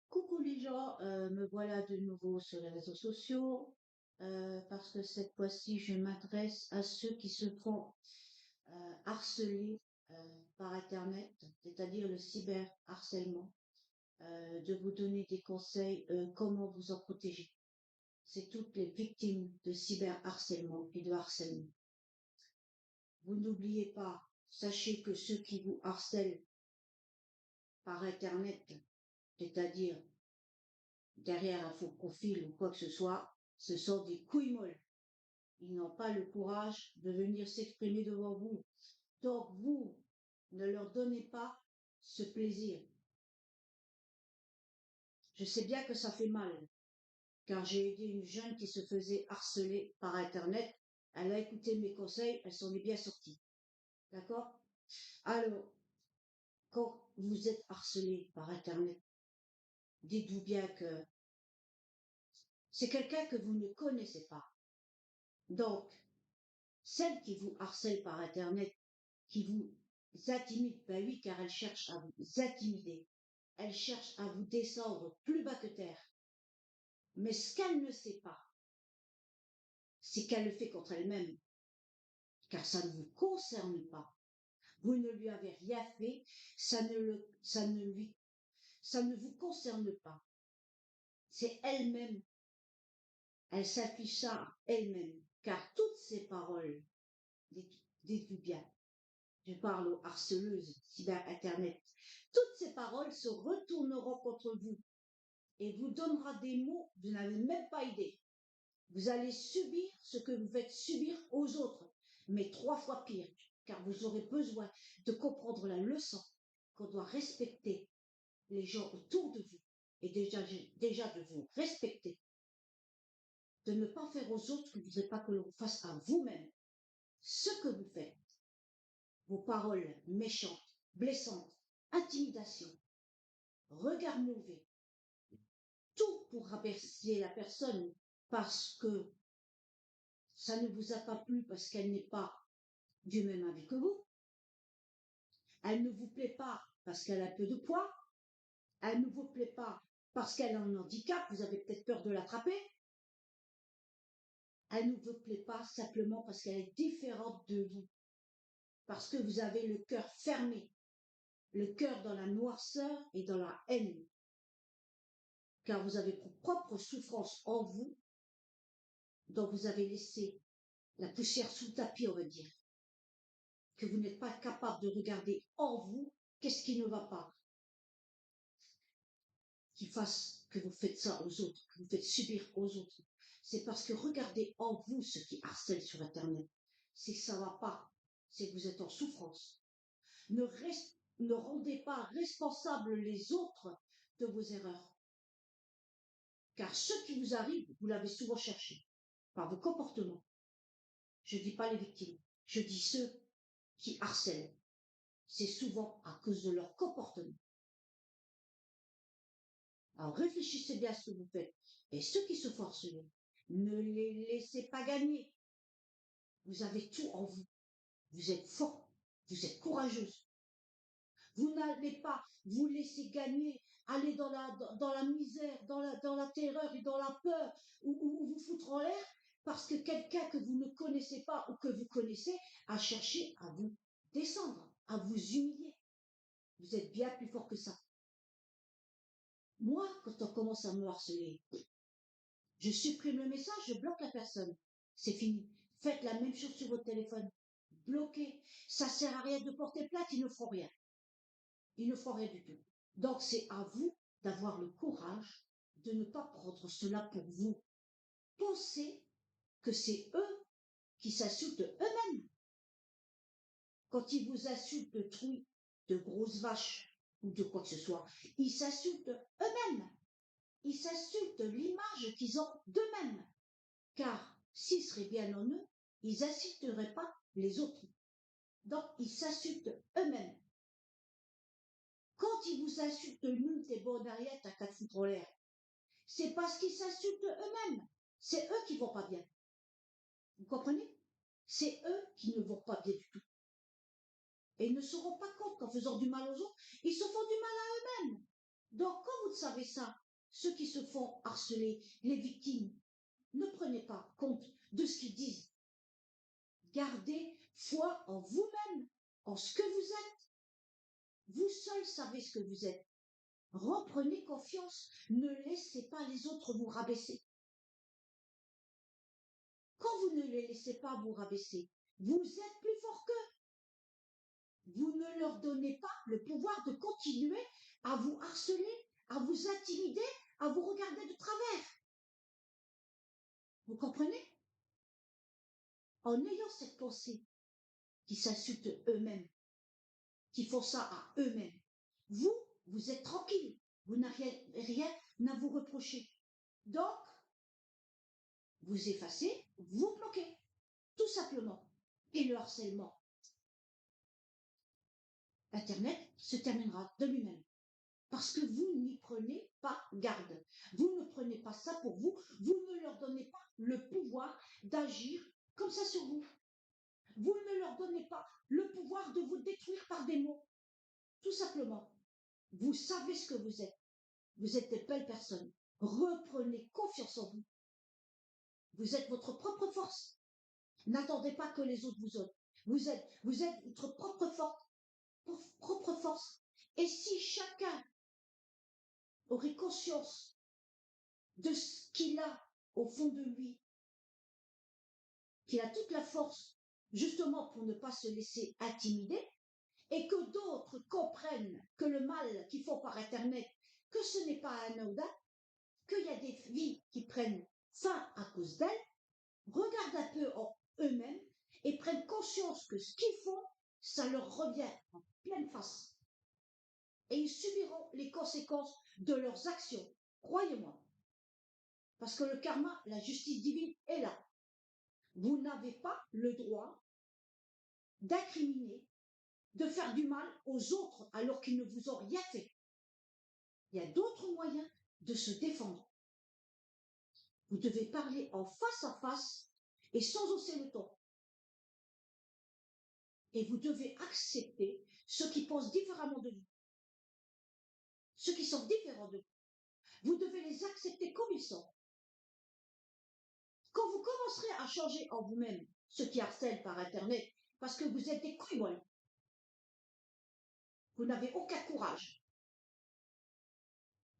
Coucou les gens, me voilà de nouveau sur les réseaux sociaux parce que cette fois-ci je m'adresse à ceux qui se font harceler par Internet, c'est-à-dire le cyberharcèlement, de vous donner des conseils comment vous en protéger. C'est toutes les victimes de cyberharcèlement et de harcèlement. Vous n'oubliez pas, sachez que ceux qui vous harcèlent par Internet, c'est-à-dire derrière un faux profil ou quoi que ce soit, ce sont des couilles molles. Ils n'ont pas le courage de venir s'exprimer devant vous. Donc vous, ne leur donnez pas ce plaisir. Je sais bien que ça fait mal, car j'ai aidé une jeune qui se faisait harceler par Internet. Elle a écouté mes conseils, elle s'en est bien sortie. D'accord? Alors, quand vous êtes harcelé par Internet, dites-vous bien que c'est quelqu'un que vous ne connaissez pas. Donc, celle qui vous harcèle par Internet, qui vous intimide, ben oui, car elle cherche à vous intimider. Elle cherche à vous descendre plus bas que terre. Mais ce qu'elle ne sait pas, c'est qu'elle le fait contre elle-même, car ça ne vous concerne pas. Vous ne lui avez rien fait, ça ne vous concerne pas. C'est elle-même, elle s'affiche ça à elle-même, car toutes ces paroles, dites-vous bien, je parle aux harceleuses cyber Internet, toutes ces paroles se retourneront contre vous et vous donnera des mots, vous n'avez même pas idée. Vous allez subir ce que vous faites subir aux autres, mais 3 fois pire, car vous aurez besoin de comprendre la leçon qu'on doit respecter les gens autour de vous et déjà de vous respecter, de ne pas faire aux autres ce que vous ne voudrez pas que l'on fasse à vous-même. Ce que vous faites, vos paroles méchantes, blessantes, intimidation, regard mauvais, tout pour rabaisser la personne parce que ça ne vous a pas plu, parce qu'elle n'est pas du même avis que vous. Elle ne vous plaît pas parce qu'elle a peu de poids. Elle ne vous plaît pas parce qu'elle a un handicap, vous avez peut-être peur de l'attraper. Elle ne vous plaît pas simplement parce qu'elle est différente de vous, parce que vous avez le cœur fermé, le cœur dans la noirceur et dans la haine, car vous avez vos propres souffrances en vous, dont vous avez laissé la poussière sous le tapis, on va dire, que vous n'êtes pas capable de regarder en vous qu'est-ce qui ne va pas, qui fasse que vous faites ça aux autres, que vous faites subir aux autres. C'est parce que regardez en vous ce qui harcèle sur Internet. C'est que ça ne va pas, c'est que vous êtes en souffrance. Ne, ne rendez pas responsables les autres de vos erreurs. Car ce qui vous arrive, vous l'avez souvent cherché par vos comportements. Je ne dis pas les victimes, je dis ceux qui harcèlent. C'est souvent à cause de leur comportement. Alors réfléchissez bien à ce que vous faites. Et ceux qui se forcent, ne les laissez pas gagner. Vous avez tout en vous. Vous êtes fort. Vous êtes courageuse. Vous n'allez pas vous laisser gagner, aller dans la misère, dans la terreur et dans la peur, ou vous foutre en l'air, parce que quelqu'un que vous ne connaissez pas ou que vous connaissez a cherché à vous descendre, à vous humilier. Vous êtes bien plus fort que ça. Moi, quand on commence à me harceler, je supprime le message, je bloque la personne. C'est fini. Faites la même chose sur votre téléphone. Bloquez. Ça sert à rien de porter plainte, ils ne feront rien. Ils ne feront rien du tout. Donc c'est à vous d'avoir le courage de ne pas prendre cela pour vous. Pensez que c'est eux qui s'insultent eux-mêmes. Quand ils vous insultent de truies, de grosses vaches ou de quoi que ce soit, ils s'insultent eux-mêmes. Ils s'insultent l'image qu'ils ont d'eux-mêmes. Car s'ils seraient bien en eux, ils n'insulteraient pas les autres. Donc, ils s'insultent eux-mêmes. Quand ils vous insultent, nous, t'es bon derrière, t'as qu'à te foutre en l'air. C'est parce qu'ils s'insultent eux-mêmes. C'est eux qui vont pas bien. Vous comprenez? C'est eux qui ne vont pas bien du tout. Et ils ne se rendent pas compte qu'en faisant du mal aux autres, ils se font du mal à eux-mêmes. Donc, quand vous savez ça, ceux qui se font harceler, les victimes, ne prenez pas compte de ce qu'ils disent. Gardez foi en vous-même, en ce que vous êtes. Vous seul savez ce que vous êtes. Reprenez confiance. Ne laissez pas les autres vous rabaisser. Quand vous ne les laissez pas vous rabaisser, vous êtes plus fort qu'eux. Vous ne leur donnez pas le pouvoir de continuer à vous harceler, à vous intimider, à vous regarder de travers. Vous comprenez? En ayant cette pensée qui s'insultent eux-mêmes, qui font ça à eux-mêmes, vous êtes tranquille. Vous n'avez rien à vous reprocher. Donc, vous effacez, vous bloquez, tout simplement. Et le harcèlement Internet se terminera de lui-même. Parce que vous n'y prenez pas garde. Vous ne prenez pas ça pour vous. Vous ne leur donnez pas le pouvoir d'agir comme ça sur vous. Vous ne leur donnez pas le pouvoir de vous détruire par des mots. Tout simplement. Vous savez ce que vous êtes. Vous êtes des belles personnes. Reprenez confiance en vous. Vous êtes votre propre force. N'attendez pas que les autres vous aident. Vous êtes votre propre force. Et si chacun aurait conscience de ce qu'il a au fond de lui, qu'il a toute la force justement pour ne pas se laisser intimider, et que d'autres comprennent que le mal qu'ils font par Internet, que ce n'est pas anodin, qu'il y a des vies qui prennent fin à cause d'elles, regardent un peu en eux-mêmes et prennent conscience que ce qu'ils font, ça leur revient en pleine face. Et ils subiront les conséquences de leurs actions, croyez-moi. Parce que le karma, la justice divine est là. Vous n'avez pas le droit d'incriminer, de faire du mal aux autres alors qu'ils ne vous ont rien fait. Il y a d'autres moyens de se défendre. Vous devez parler en face à face et sans hausser le ton. Et vous devez accepter ceux qui pensent différemment de vous. Ceux qui sont différents de vous. Vous devez les accepter comme ils sont. Quand vous commencerez à changer en vous-même ceux qui harcèlent par Internet, parce que vous êtes des couilles, vous n'avez aucun courage.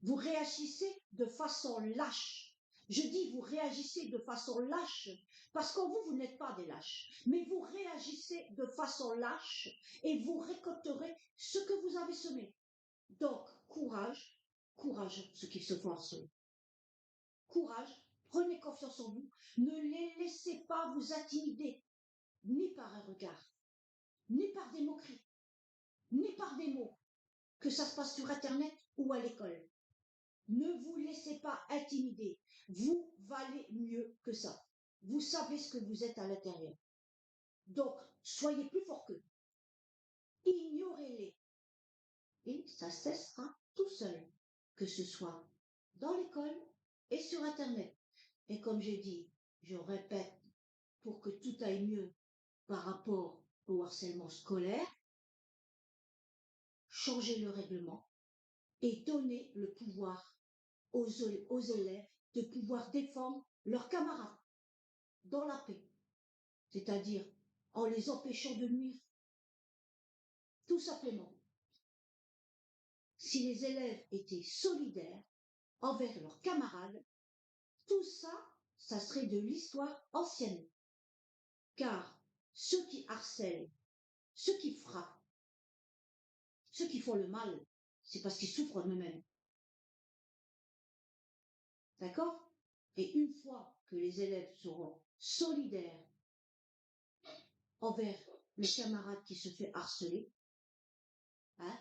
Vous réagissez de façon lâche. Je dis vous réagissez de façon lâche, parce qu'en vous, vous n'êtes pas des lâches, mais vous réagissez de façon lâche et vous récolterez ce que vous avez semé. Donc, courage, ceux qui se font harceler. Courage, prenez confiance en vous, ne les laissez pas vous intimider, ni par un regard, ni par des moqueries, ni par des mots, que ça se passe sur Internet ou à l'école. Ne vous laissez pas intimider. Vous valez mieux que ça. Vous savez ce que vous êtes à l'intérieur. Donc, soyez plus fort qu'eux. Ignorez-les. Et ça cessera tout seul, que ce soit dans l'école et sur Internet. Et comme j'ai dit, je répète, pour que tout aille mieux par rapport au harcèlement scolaire, changez le règlement et donnez le pouvoir aux élèves de pouvoir défendre leurs camarades dans la paix, c'est-à-dire en les empêchant de nuire. Tout simplement. Si les élèves étaient solidaires envers leurs camarades, tout ça, ça serait de l'histoire ancienne. Car ceux qui harcèlent, ceux qui frappent, ceux qui font le mal, c'est parce qu'ils souffrent eux-mêmes. D'accord? Et une fois que les élèves seront solidaires envers le camarade qui se fait harceler, hein,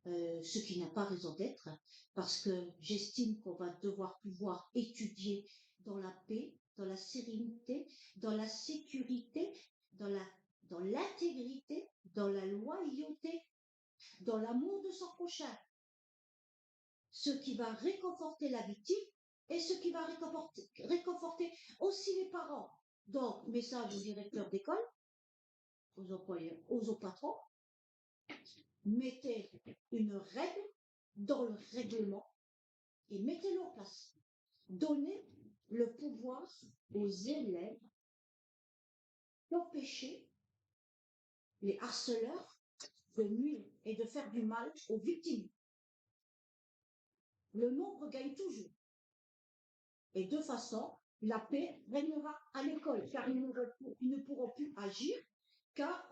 ce qui n'a pas raison d'être, parce que j'estime qu'on va devoir pouvoir étudier dans la paix, dans la sérénité, dans la sécurité, dans l'intégrité, dans la loyauté, dans l'amour de son prochain. Ce qui va réconforter la victime et ce qui va réconforter aussi les parents. Donc, message au directeur d'école, aux employeurs, aux patrons, mettez une règle dans le règlement et mettez-le en place. Donnez le pouvoir aux élèves d'empêcher les harceleurs de nuire et de faire du mal aux victimes. Le nombre gagne toujours. Et de façon, la paix régnera à l'école, car ils ne pourront plus agir, car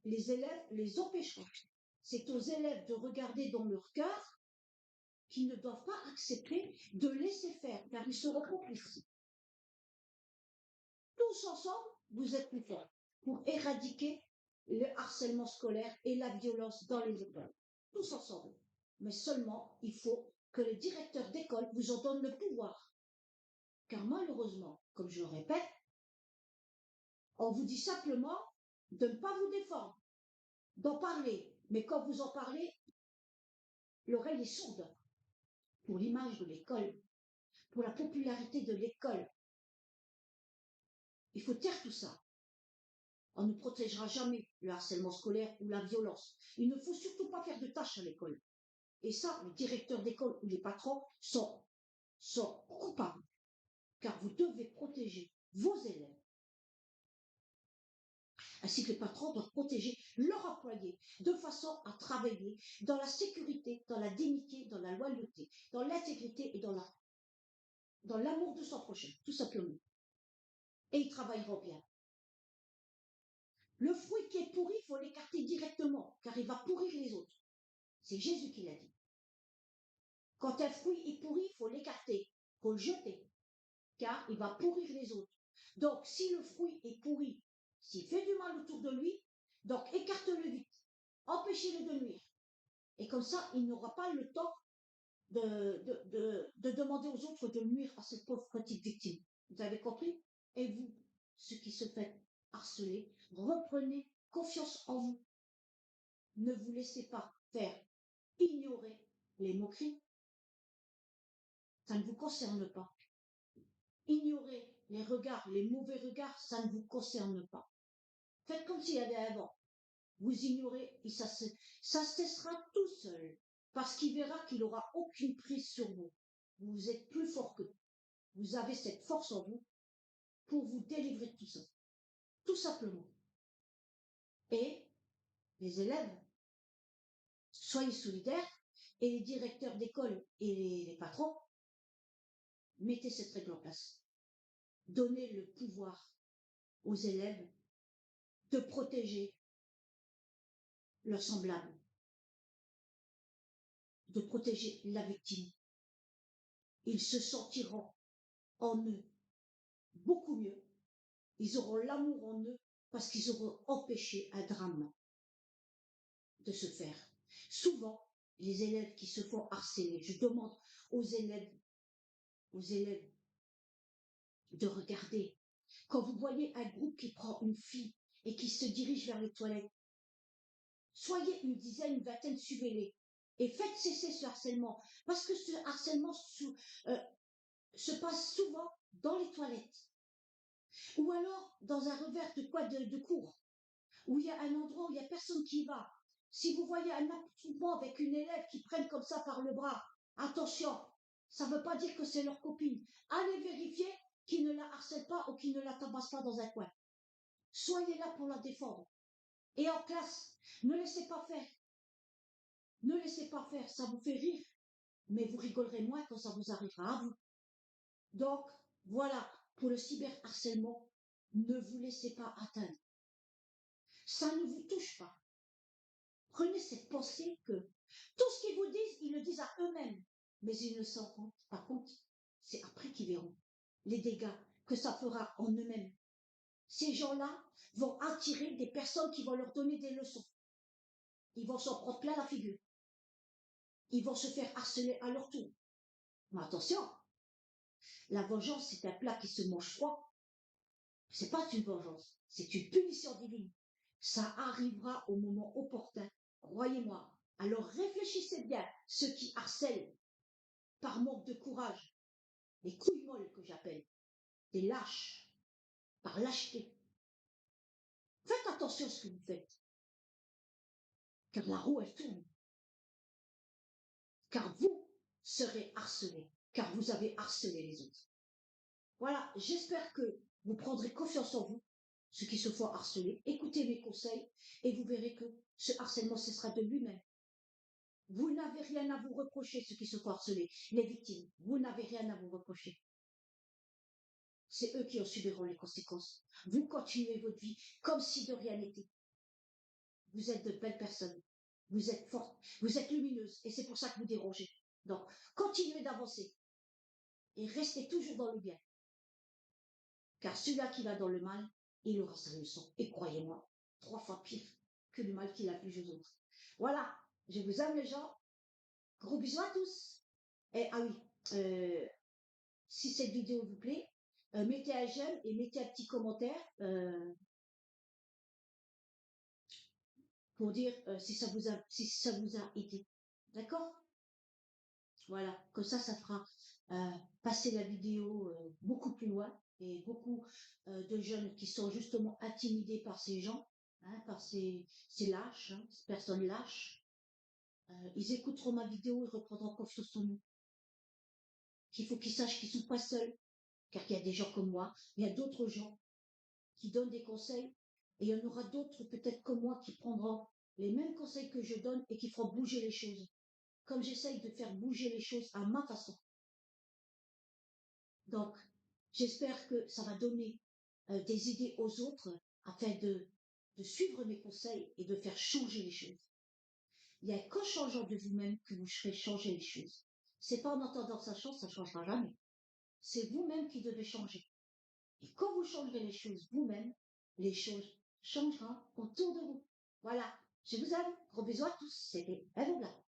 les élèves les empêcheront. C'est aux élèves de regarder dans leur cœur qu'ils ne doivent pas accepter de laisser faire, car ils seront complices. Tous ensemble, vous êtes plus forts pour éradiquer le harcèlement scolaire et la violence dans les écoles. Tous ensemble. Mais seulement, il faut que les directeurs d'école vous en donnent le pouvoir. Car malheureusement, comme je le répète, on vous dit simplement de ne pas vous défendre, d'en parler. Mais quand vous en parlez, l'oreille est sourde pour l'image de l'école, pour la popularité de l'école. Il faut taire tout ça. On ne protégera jamais le harcèlement scolaire ou la violence. Il ne faut surtout pas faire de tâches à l'école. Et ça, les directeurs d'école ou les patrons sont coupables. Car vous devez protéger vos élèves. Ainsi que les patrons doivent protéger leurs employés de façon à travailler dans la sécurité, dans la dignité, dans la loyauté, dans l'intégrité et dans l'amour de son prochain, tout simplement. Et ils travailleront bien. Le fruit qui est pourri, il faut l'écarter directement, car il va pourrir les autres. C'est Jésus qui l'a dit. Quand un fruit est pourri, il faut l'écarter, il faut le jeter, car il va pourrir les autres. Donc, si le fruit est pourri, s'il fait du mal autour de lui, donc écarte-le vite, empêchez-le de nuire. Et comme ça, il n'aura pas le temps de demander aux autres de nuire à cette pauvre petite victime. Vous avez compris? Et vous, ceux qui se faites harceler, reprenez confiance en vous. Ne vous laissez pas faire ignorer les moqueries. Ça ne vous concerne pas. Ignorer les regards, les mauvais regards, ça ne vous concerne pas. Faites comme s'il y avait un vent. Vous ignorez et ça se cessera tout seul. Parce qu'il verra qu'il n'aura aucune prise sur vous. Vous êtes plus fort que vous. Vous avez cette force en vous pour vous délivrer de tout ça. Tout simplement. Et les élèves, soyez solidaires, et les directeurs d'école et les patrons, mettez cette règle en place. Donnez le pouvoir aux élèves de protéger leurs semblables, de protéger la victime. Ils se sentiront en eux beaucoup mieux. Ils auront l'amour en eux parce qu'ils auront empêché un drame de se faire. Souvent, les élèves qui se font harceler, je demande aux élèves de regarder. Quand vous voyez un groupe qui prend une fille et qui se dirige vers les toilettes, soyez une dizaine, une vingtaine, suivez-les et faites cesser ce harcèlement. Parce que ce harcèlement se passe souvent dans les toilettes. Ou alors dans un revers de cours, où il y a un endroit où il n'y a personne qui y va. Si vous voyez un attroupement avec une élève qui prenne comme ça par le bras, attention, ça ne veut pas dire que c'est leur copine. Allez vérifier qu'ils ne la harcèlent pas ou qu'ils ne la tabassent pas dans un coin. Soyez là pour la défendre. Et en classe, ne laissez pas faire. Ne laissez pas faire, ça vous fait rire, mais vous rigolerez moins quand ça vous arrivera à vous. Donc, voilà, pour le cyberharcèlement, ne vous laissez pas atteindre. Ça ne vous touche pas. Prenez cette pensée que tout ce qu'ils vous disent, ils le disent à eux-mêmes, mais ils ne s'en rendent pas compte. C'est après qu'ils verront les dégâts que ça fera en eux-mêmes. Ces gens-là vont attirer des personnes qui vont leur donner des leçons. Ils vont s'en prendre plein la figure. Ils vont se faire harceler à leur tour. Mais attention, la vengeance, c'est un plat qui se mange froid. C'est pas une vengeance, c'est une punition divine. Ça arrivera au moment opportun, croyez-moi. Alors réfléchissez bien, ceux qui harcèlent par manque de courage, les couilles molles que j'appelle, des lâches, par lâcheté. Faites attention à ce que vous faites, car la roue, elle tourne. car vous serez harcelés, car vous avez harcelé les autres. Voilà, j'espère que vous prendrez confiance en vous, ceux qui se font harceler. Écoutez mes conseils et vous verrez que ce harcèlement cessera de lui-même. Vous n'avez rien à vous reprocher, ceux qui se font harceler, les victimes. Vous n'avez rien à vous reprocher. C'est eux qui en subiront les conséquences. Vous continuez votre vie comme si de rien n'était. Vous êtes de belles personnes. Vous êtes fortes. Vous êtes lumineuses. Et c'est pour ça que vous dérangez. Donc, continuez d'avancer. Et restez toujours dans le bien. Car celui-là qui va dans le mal, il aura sa leçon. Et croyez-moi, 3 fois pire que le mal qu'il afflige aux autres. Voilà. Je vous aime les gens. Gros bisous à tous. Et ah oui, si cette vidéo vous plaît, mettez un j'aime et mettez un petit commentaire pour dire si ça vous a aidé. D'accord? Voilà, comme ça fera passer la vidéo beaucoup plus loin et beaucoup de jeunes qui sont justement intimidés par ces gens, hein, par ces lâches, hein, ces personnes lâches. Ils écouteront ma vidéo et reprendront confiance en nous. Il faut qu'ils sachent qu'ils ne sont pas seuls, car il y a des gens comme moi, il y a d'autres gens qui donnent des conseils, et il y en aura d'autres peut-être comme moi qui prendront les mêmes conseils que je donne et qui feront bouger les choses, comme j'essaye de faire bouger les choses à ma façon. Donc, j'espère que ça va donner des idées aux autres afin de suivre mes conseils et de faire changer les choses. Il n'y a qu'en changeant de vous-même que vous ferez changer les choses. C'est pas en entendant que ça changera jamais. C'est vous-même qui devez changer. Et quand vous changerez les choses vous-même, les choses changeront autour de vous. Voilà. Je vous aime. Gros bisous à tous. C'était Eve Black.